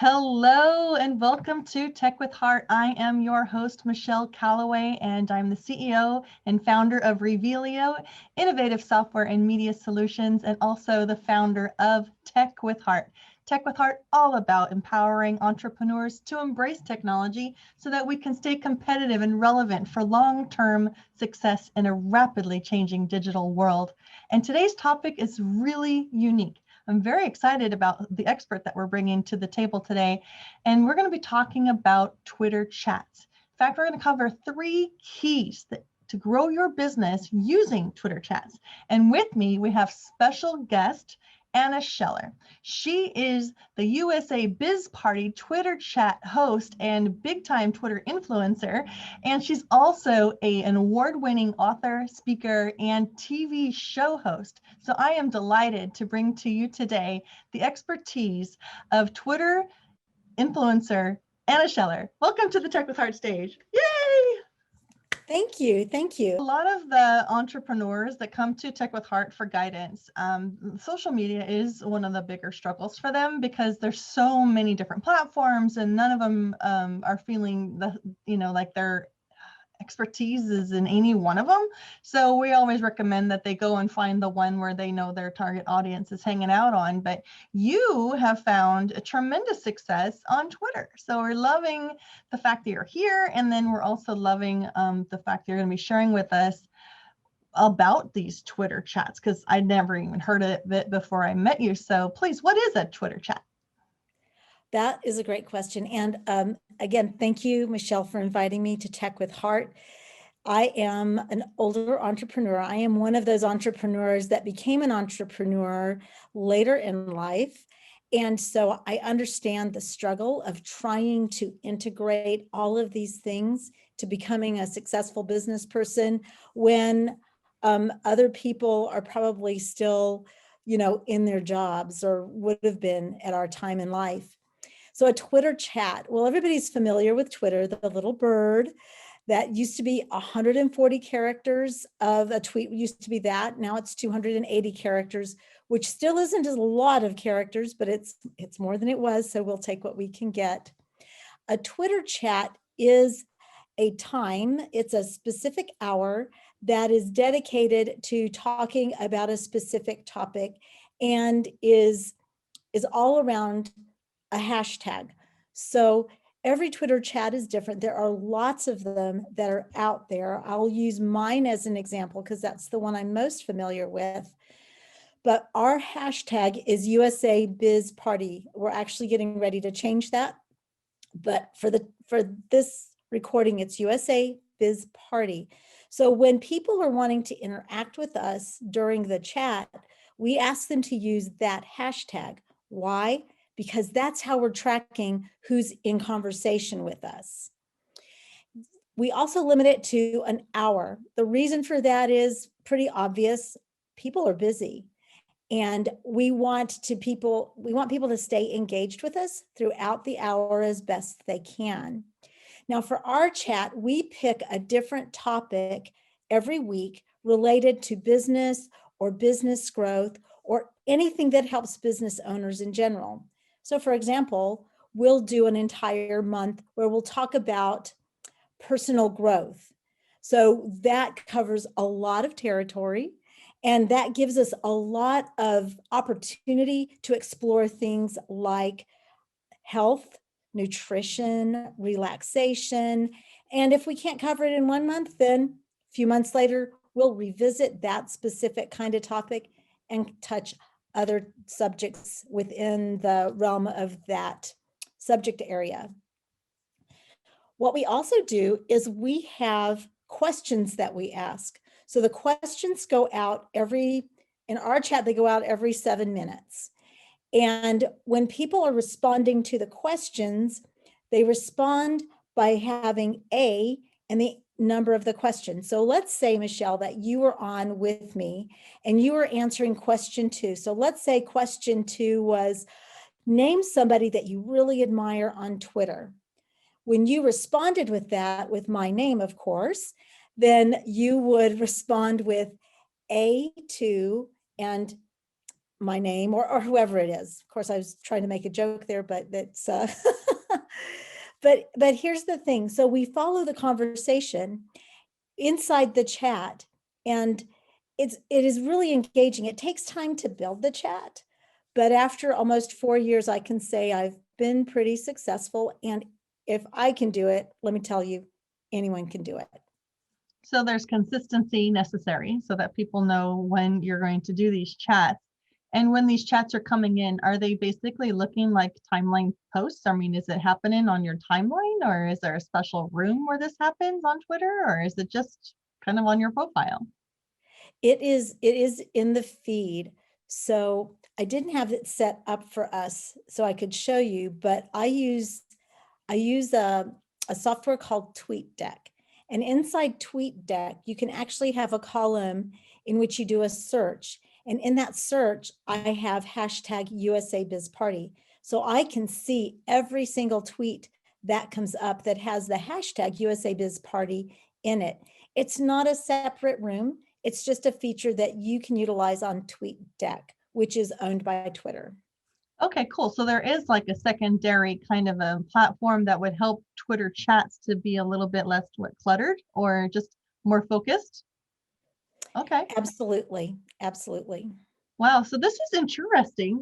Hello and welcome to Tech with Heart. I am your host, Michelle Calloway, and I'm the CEO and founder of Revealio, innovative software and media solutions, and also the founder of Tech with Heart. Tech with Heart, all about empowering entrepreneurs to embrace technology so that we can stay competitive and relevant for long-term success in a rapidly changing digital world. And today's topic is really unique. I'm very excited about the expert that we're bringing to the table today, and we're going to be talking about Twitter chats. In fact, we're going to cover 3 keys to grow your business using Twitter chats. And with me, we have special guest Anna Scheller. She is the USA Biz Party Twitter chat host and big-time Twitter influencer. And she's also an award-winning author, speaker, and TV show host. So I am delighted to bring to you today the expertise of Twitter influencer Anna Scheller. Welcome to the Tech with Heart stage. Yay! Thank you. Thank you. A lot of the entrepreneurs that come to Tech with Heart for guidance, social media is one of the bigger struggles for them because there's so many different platforms and none of them are feeling like their expertise is in any one of them. So we always recommend that they go and find the one where they know their target audience is hanging out on. But you have found a tremendous success on Twitter. So we're loving the fact that you're here. And then we're also loving the fact that you're going to be sharing with us about these Twitter chats, because I'd never even heard of it before I met you. So please, what is a Twitter chat? That is a great question. And again, thank you, Michelle, for inviting me to Tech with Heart. I am an older entrepreneur. I am one of those entrepreneurs that became an entrepreneur later in life. And so I understand the struggle of trying to integrate all of these things to becoming a successful business person when other people are probably still, in their jobs or would have been at our time in life. So a Twitter chat, well, everybody's familiar with Twitter, the little bird that used to be 140 characters of a tweet used to be that. Now it's 280 characters, which still isn't a lot of characters, but it's more than it was. So we'll take what we can get. A Twitter chat is a time, it's a specific hour that is dedicated to talking about a specific topic and is all around a hashtag. So every Twitter chat is different. There are lots of them that are out there. I'll use mine as an example because that's the one I'm most familiar with. But our hashtag is USA Biz Party. We're actually getting ready to change that. But for this recording, it's USA Biz Party. So when people are wanting to interact with us during the chat, we ask them to use that hashtag. Why? Because that's how we're tracking who's in conversation with us. We also limit it to an hour. The reason for that is pretty obvious. People are busy. And we want people to stay engaged with us throughout the hour as best they can. Now for our chat, we pick a different topic every week related to business or business growth or anything that helps business owners in general. So for example, we'll do an entire month where we'll talk about personal growth. So that covers a lot of territory, and that gives us a lot of opportunity to explore things like health, nutrition, relaxation. And if we can't cover it in 1 month, then a few months later, we'll revisit that specific kind of topic and touch other subjects within the realm of that subject area. What we also do is we have questions that we ask. So the questions go out in our chat, they go out every 7 minutes. And when people are responding to the questions, they respond by having and the number of the question. So let's say, Michelle, that you were on with me and you were answering question 2. So let's say question 2 was, name somebody that you really admire on Twitter. When you responded with that, with my name, of course, then you would respond with A2 and my name, or whoever it is. Of course, I was trying to make a joke there, but that's but here's the thing. So we follow the conversation inside the chat, and it is really engaging. It takes time to build the chat, but after almost 4 years, I can say I've been pretty successful. And if I can do it, let me tell you, anyone can do it. So there's consistency necessary so that people know when you're going to do these chats. And when these chats are coming in, are they basically looking like timeline posts? I mean, is it happening on your timeline, or is there a special room where this happens on Twitter, or is it just kind of on your profile? It is in the feed. So I didn't have it set up for us so I could show you, but I use a software called TweetDeck. And inside TweetDeck, you can actually have a column in which you do a search. And in that search, I have hashtag USA Biz Party. So I can see every single tweet that comes up that has the hashtag USA Biz Party in it. It's not a separate room. It's just a feature that you can utilize on TweetDeck, which is owned by Twitter. Okay, cool. So there is like a secondary kind of a platform that would help Twitter chats to be a little bit less cluttered or just more focused. Okay. Absolutely. Absolutely. Wow. So this is interesting.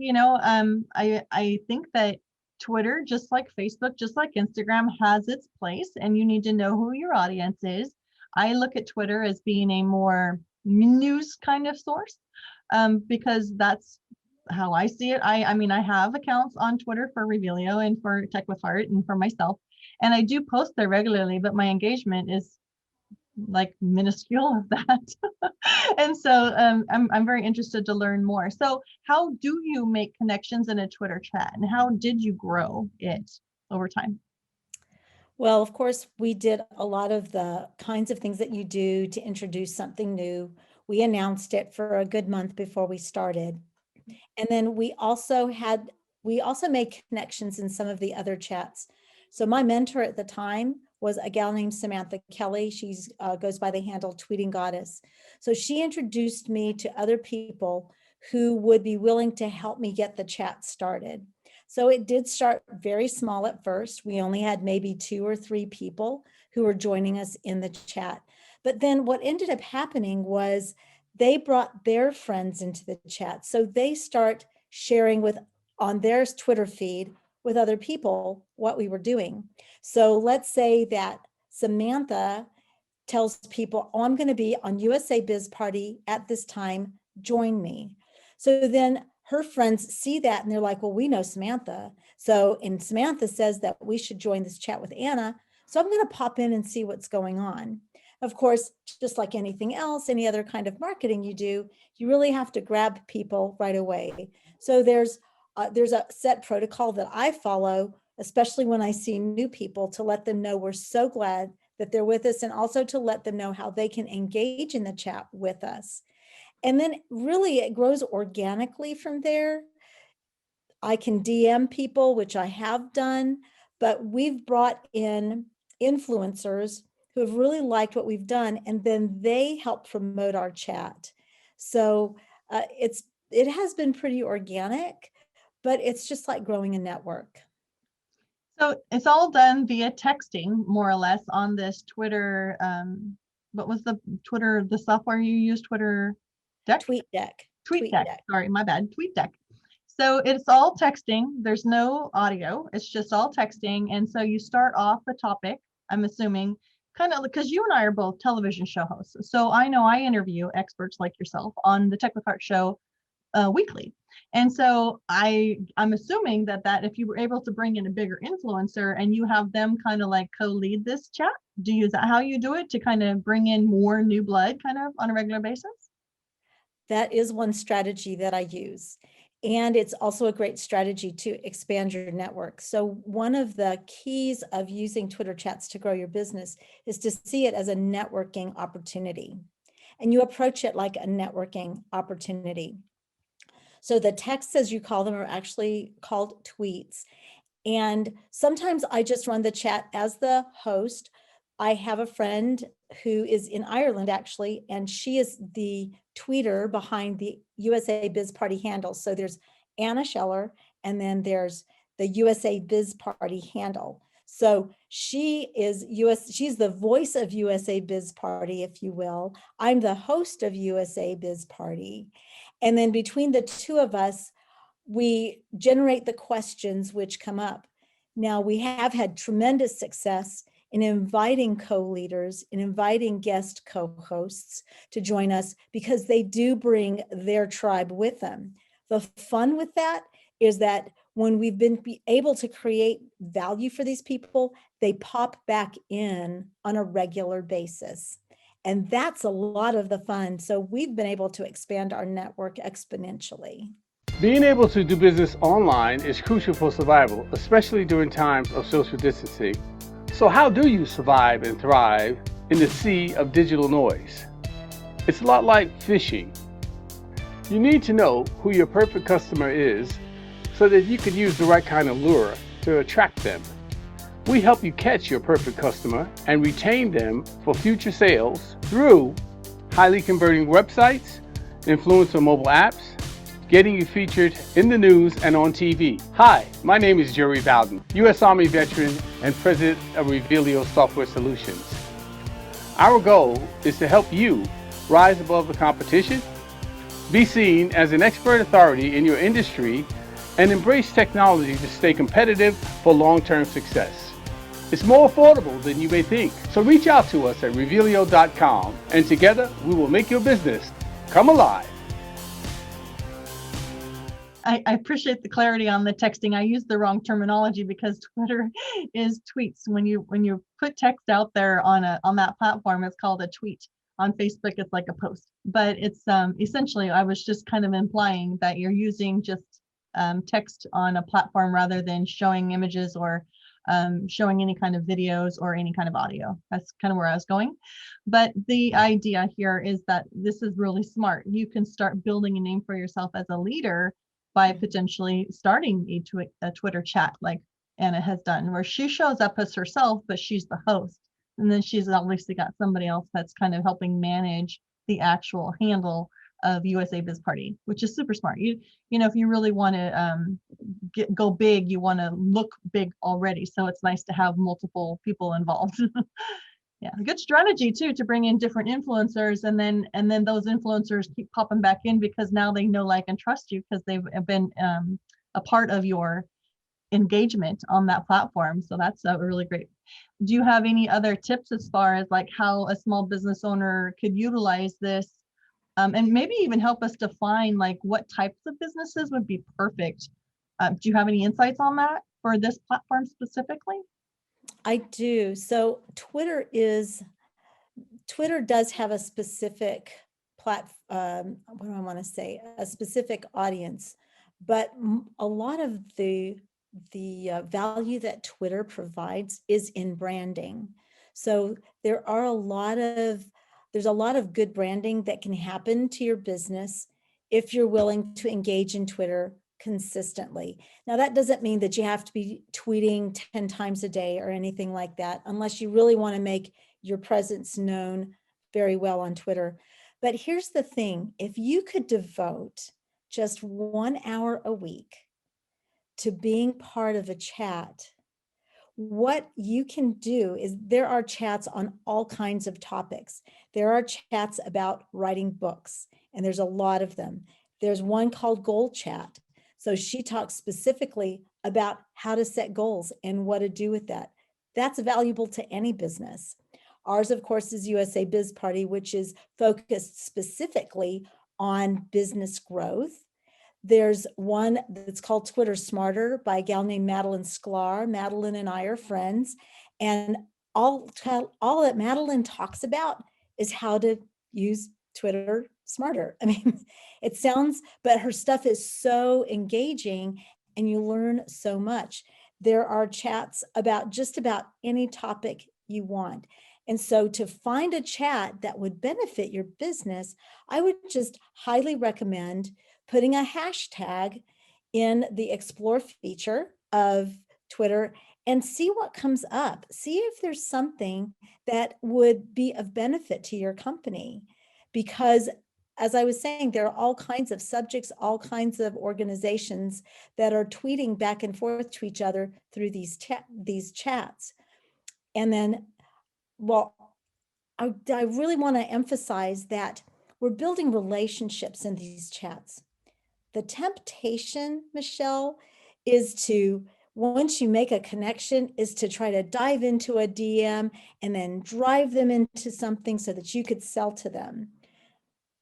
I think that Twitter, just like Facebook, just like Instagram, has its place, and you need to know who your audience is. I look at Twitter as being a more news kind of source, because that's how I see it. I mean, I have accounts on Twitter for Revelio and for Tech with Heart and for myself, and I do post there regularly, but my engagement is like minuscule of that. And so I'm very interested to learn more. So how do you make connections in a Twitter chat, and how did you grow it over time? Well, of course, we did a lot of the kinds of things that you do to introduce something new. We announced it for a good month before we started. And then we also made connections in some of the other chats. So my mentor at the time was a gal named Samantha Kelly. She's goes by the handle Tweeting Goddess. So she introduced me to other people who would be willing to help me get the chat started. So it did start very small at first. We only had maybe 2 or 3 people who were joining us in the chat. But then what ended up happening was they brought their friends into the chat. So they start sharing on their Twitter feed with other people what we were doing. So let's say that Samantha tells people, oh, I'm going to be on USA Biz Party at this time, join me. So then her friends see that and they're like, well, we know Samantha. And Samantha says that we should join this chat with Anna. So I'm going to pop in and see what's going on. Of course, just like anything else, any other kind of marketing you do, you really have to grab people right away. So there's a set protocol that I follow, especially when I see new people, to let them know we're so glad that they're with us, and also to let them know how they can engage in the chat with us. And then really it grows organically from there. I can DM people, which I have done, but we've brought in influencers who have really liked what we've done, and then they help promote our chat. So it has been pretty organic, but it's just like growing a network. So it's all done via texting, more or less, on this Twitter. What was the software you use? Twitter Deck? TweetDeck. TweetDeck. Sorry, my bad. TweetDeck. So it's all texting. There's no audio. It's just all texting. And so you start off the topic, I'm assuming, kind of because you and I are both television show hosts. So I know I interview experts like yourself on the Tech with Heart show weekly. And so I'm assuming that if you were able to bring in a bigger influencer and you have them kind of like co-lead this chat, is that how you do it, to kind of bring in more new blood kind of on a regular basis? That is one strategy that I use. And it's also a great strategy to expand your network. So one of the keys of using Twitter chats to grow your business is to see it as a networking opportunity. And you approach it like a networking opportunity. So the texts, as you call them, are actually called tweets. And sometimes I just run the chat as the host. I have a friend who is in Ireland, actually, and she is the tweeter behind the USA Biz Party handle. So there's Anna Scheller, and then there's the USA Biz Party handle. So she's the voice of USA Biz Party, if you will. I'm the host of USA Biz Party. And then between the two of us, we generate the questions which come up. Now, we have had tremendous success in inviting co-leaders, in inviting guest co-hosts to join us because they do bring their tribe with them. The fun with that is that when we've been able to create value for these people, they pop back in on a regular basis. And that's a lot of the fun. So we've been able to expand our network exponentially. Being able to do business online is crucial for survival, especially during times of social distancing. So how do you survive and thrive in the sea of digital noise? It's a lot like fishing. You need to know who your perfect customer is so that you can use the right kind of lure to attract them. We help you catch your perfect customer and retain them for future sales through highly converting websites, influencer mobile apps, getting you featured in the news and on TV. Hi, my name is Jerry Bowden, U.S. Army veteran and president of Revealio Software Solutions. Our goal is to help you rise above the competition, be seen as an expert authority in your industry, and embrace technology to stay competitive for long-term success. It's more affordable than you may think. So reach out to us at Revealio.com and together we will make your business come alive. I appreciate the clarity on the texting. I used the wrong terminology because Twitter is tweets. When you put text out there on that platform, it's called a tweet. On Facebook, it's like a post. But it's essentially, I was just kind of implying that you're using just text on a platform rather than showing images or showing any kind of videos or any kind of audio. That's kind of where I was going. But the idea here is that this is really smart. You can start building a name for yourself as a leader by potentially starting a Twitter chat like Anna has done, where she shows up as herself, but she's the host. And then she's obviously got somebody else that's kind of helping manage the actual handle of USA Biz Party, which is super smart. You know, if you really want to go big, you want to look big already. So it's nice to have multiple people involved. Yeah, a good strategy too, to bring in different influencers, and then those influencers keep popping back in because now they know, like, and trust you because they've been a part of your engagement on that platform. So that's really great. Do you have any other tips as far as like how a small business owner could utilize this, and maybe even help us define like what types of businesses would be perfect? Do you have any insights on that for this platform specifically? I do. So Twitter does have a specific what do I want to say? A specific audience, but a lot of the value that Twitter provides is in branding. So there's a lot of good branding that can happen to your business if you're willing to engage in Twitter consistently. Now, that doesn't mean that you have to be tweeting 10 times a day or anything like that, unless you really want to make your presence known very well on Twitter. But here's the thing, if you could devote just 1 hour a week to being part of a chat, what you can do is there are chats on all kinds of topics. There are chats about writing books, and there's a lot of them. There's one called Goal Chat. So she talks specifically about how to set goals and what to do with that. That's valuable to any business. Ours, of course, is USA Biz Party, which is focused specifically on business growth. There's one that's called Twitter Smarter by a gal named Madeline Sklar. Madeline and I are friends. And all that Madeline talks about is how to use Twitter smarter. I mean, it sounds, but her stuff is so engaging and you learn so much. There are chats about just about any topic you want. And so to find a chat that would benefit your business, I would just highly recommend putting a hashtag in the explore feature of Twitter and see what comes up. See if there's something that would be of benefit to your company. Because as I was saying, there are all kinds of subjects, all kinds of organizations that are tweeting back and forth to each other through these chats. And then, well, I really want to emphasize that we're building relationships in these chats. The temptation, Michelle, is to, once you make a connection, is to try to dive into a DM and then drive them into something so that you could sell to them.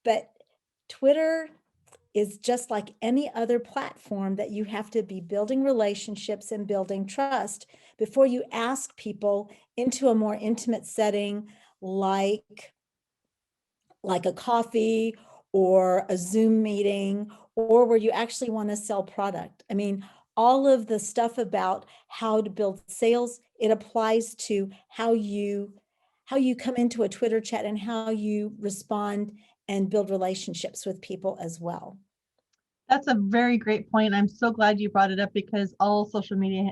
But Twitter is just like any other platform that you have to be building relationships and building trust before you ask people into a more intimate setting, like a coffee or a Zoom meeting, or where you actually want to sell product. I mean, all of the stuff about how to build sales, it applies to how you come into a Twitter chat and how you respond and build relationships with people as well. That's a very great point. I'm so glad you brought it up because all social media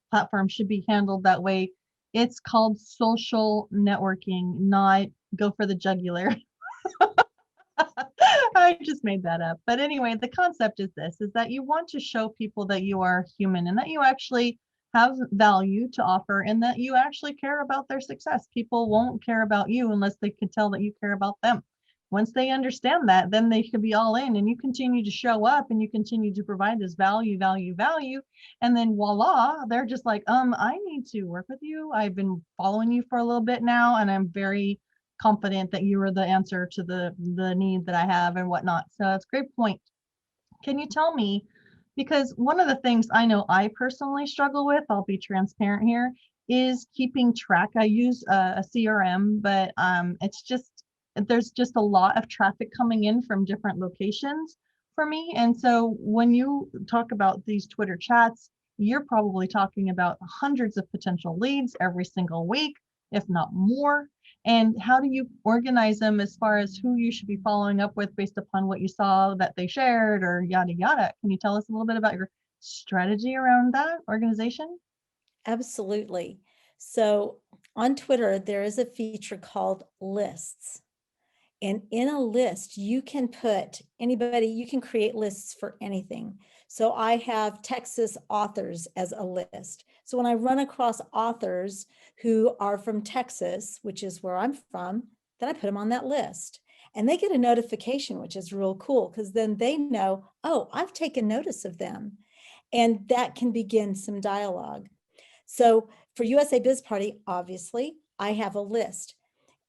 platforms should be handled that way. It's called social networking, not go for the jugular. I just made that up. But anyway, the concept is this, is that you want to show people that you are human and that you actually have value to offer and that you actually care about their success. People won't care about you unless they can tell that you care about them. Once they understand that, then they should be all in and you continue to show up and you continue to provide this value. And then voila, they're just like, I need to work with you. I've been following you for a little bit now and I'm very confident that you are the answer to the need that I have and whatnot. So that's a great point. Can you tell me, because one of the things I know I personally struggle with, I'll be transparent here, is keeping track. I use a CRM, but it's just, there's just a lot of traffic coming in from different locations for me. And so when you talk about these Twitter chats, you're probably talking about hundreds of potential leads every single week, if not more. And how do you organize them as far as who you should be following up with based upon what you saw that they shared or yada, yada? Can you tell us a little bit about your strategy around that organization? Absolutely. So on Twitter, there is a feature called lists. And in a list, you can put anybody, you can create lists for anything. So I have Texas authors as a list. So when I run across authors who are from Texas, which is where I'm from, then I put them on that list. And they get a notification, which is real cool because then they know, oh, I've taken notice of them. And that can begin some dialogue. So for USA Biz Party, obviously, I have a list.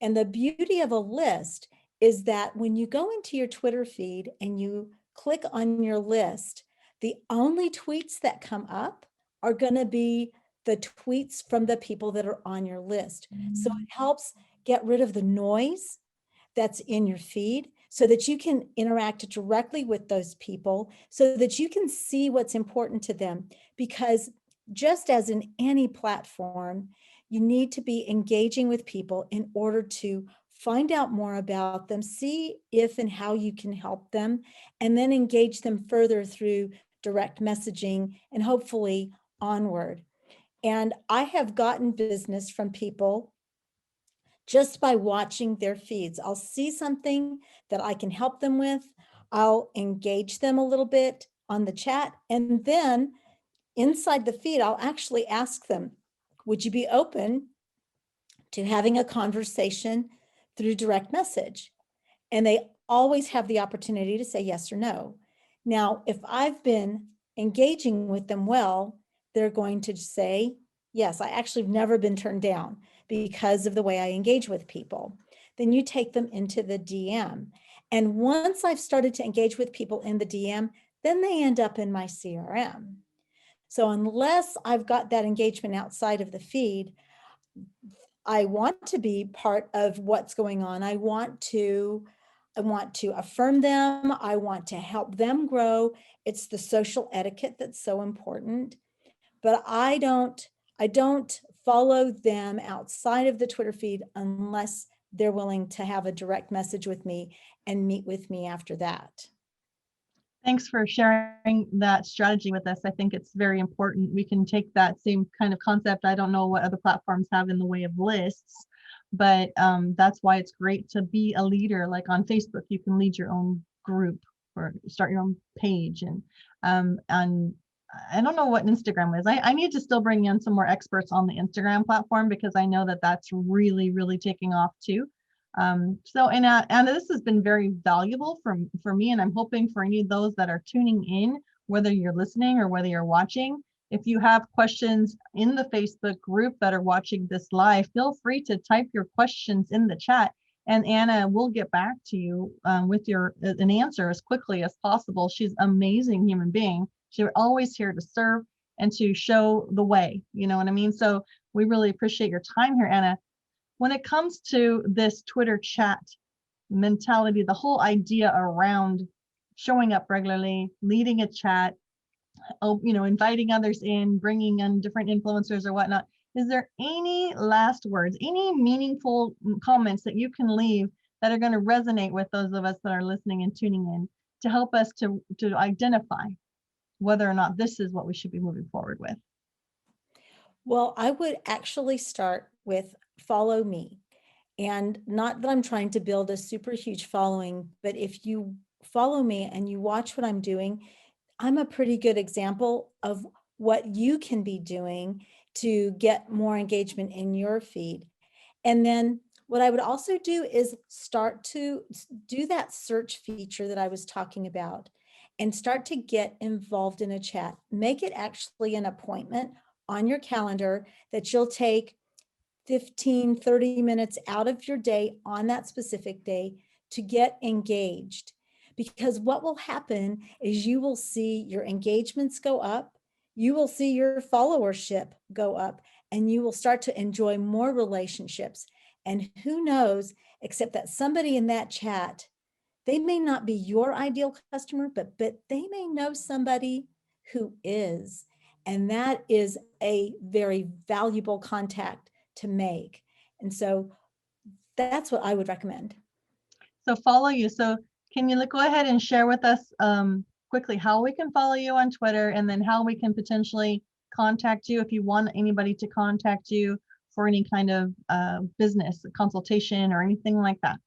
And the beauty of a list is that when you go into your Twitter feed and you click on your list, the only tweets that come up are going to be the tweets from the people that are on your list. So it helps get rid of the noise that's in your feed so that you can interact directly with those people so that you can see what's important to them. Because just as in any platform, you need to be engaging with people in order to find out more about them, see if and how you can help them, and then engage them further through direct messaging and hopefully onward. And I have gotten business from people just by watching their feeds. I'll see something that I can help them with. I'll engage them a little bit on the chat. And then inside the feed, I'll actually ask them, would you be open to having a conversation through direct message? And they always have the opportunity to say yes or no. Now, if I've been engaging with them well, they're going to say, yes, I actually have never been turned down because of the way I engage with people. Then you take them into the DM. And once I've started to engage with people in the DM, then they end up in my CRM. So unless I've got that engagement outside of the feed, I want to be part of what's going on. I want to I want to affirm them. I want to help them grow. It's the social etiquette that's so important. But I don't follow them outside of the Twitter feed unless they're willing to have a direct message with me and meet with me after that. Thanks for sharing that strategy with us. I think it's very important. We can take that same kind of concept. I don't know what other platforms have in the way of lists, but that's why it's great to be a leader. Like on Facebook, you can lead your own group or start your own page. And I don't know what Instagram is. I need to still bring in some more experts on the Instagram platform because I know that that's really, really taking off too. And this has been very valuable for me, and I'm hoping for any of those that are tuning in, whether you're listening or whether you're watching. If you have questions in the Facebook group that are watching this live, feel free to type your questions in the chat, and Anna will get back to you with an answer as quickly as possible. She's an amazing human being. She's always here to serve and to show the way. You know what I mean? So we really appreciate your time here, Anna. When it comes to this Twitter chat mentality, the whole idea around showing up regularly, leading a chat, inviting others in, bringing in different influencers or whatnot, is there any last words, any meaningful comments that you can leave that are going to resonate with those of us that are listening and tuning in to help us to identify whether or not this is what we should be moving forward with? Well, I would actually start with follow me. And not that I'm trying to build a super huge following, but if you follow me and you watch what I'm doing, I'm a pretty good example of what you can be doing to get more engagement in your feed. And then what I would also do is start to do that search feature that I was talking about and start to get involved in a chat. Make it actually an appointment on your calendar that you'll take 15, 30 minutes out of your day on that specific day to get engaged. Because what will happen is you will see your engagements go up, you will see your followership go up, and you will start to enjoy more relationships. And who knows, except that somebody in that chat, they may not be your ideal customer, but they may know somebody who is. And that is a very valuable contact to make. And so that's what I would recommend. So follow you. So can you go ahead and share with us quickly how we can follow you on Twitter, and then how we can potentially contact you if you want anybody to contact you for any kind of business consultation or anything like that?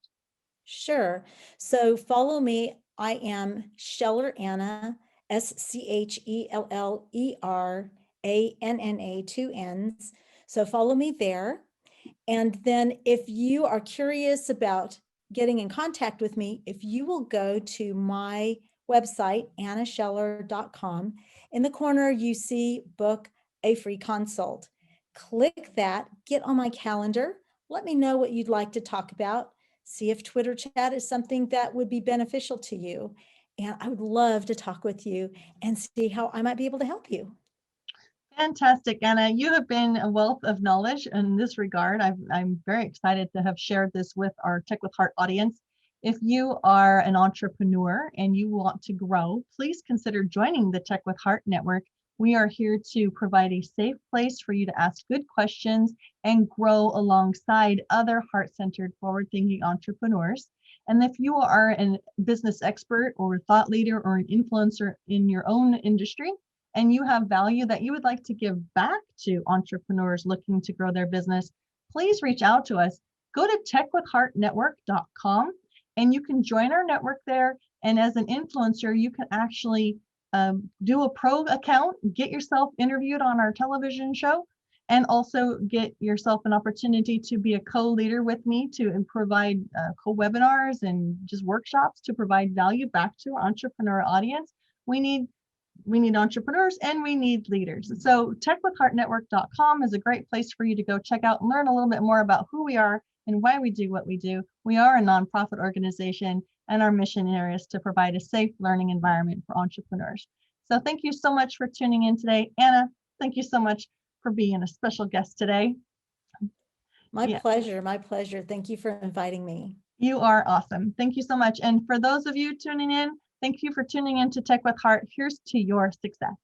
Sure. So follow me. I am Scheller Anna, SCHELLERANNA, 2 N's. So follow me there. And then if you are curious about getting in contact with me, if you will go to my website, annascheller.com, in the corner you see book a free consult. Click that, get on my calendar, let me know what you'd like to talk about, see if Twitter chat is something that would be beneficial to you. And I would love to talk with you and see how I might be able to help you. Fantastic, Anna. You have been a wealth of knowledge in this regard. I'm very excited to have shared this with our Tech with Heart audience. If you are an entrepreneur and you want to grow, please consider joining the Tech with Heart Network. We are here to provide a safe place for you to ask good questions and grow alongside other heart-centered, forward-thinking entrepreneurs. And if you are a business expert or a thought leader or an influencer in your own industry, and you have value that you would like to give back to entrepreneurs looking to grow their business, please reach out to us. Go to techwithheartnetwork.com and you can join our network there. And as an influencer, you can actually do a pro account, get yourself interviewed on our television show, and also get yourself an opportunity to be a co-leader with me to provide co-webinars and just workshops to provide value back to our entrepreneur audience. We need entrepreneurs and we need leaders. So techwithheartnetwork.com is a great place for you to go check out and learn a little bit more about who we are and why we do what we do. We are a nonprofit organization, and our mission here is to provide a safe learning environment for entrepreneurs. So thank you so much for tuning in today. Anna, thank you so much for being a special guest today. My pleasure. My pleasure. Thank you for inviting me. You are awesome. Thank you so much. And for those of you tuning in, thank you for tuning in to Tech with Heart. Here's to your success.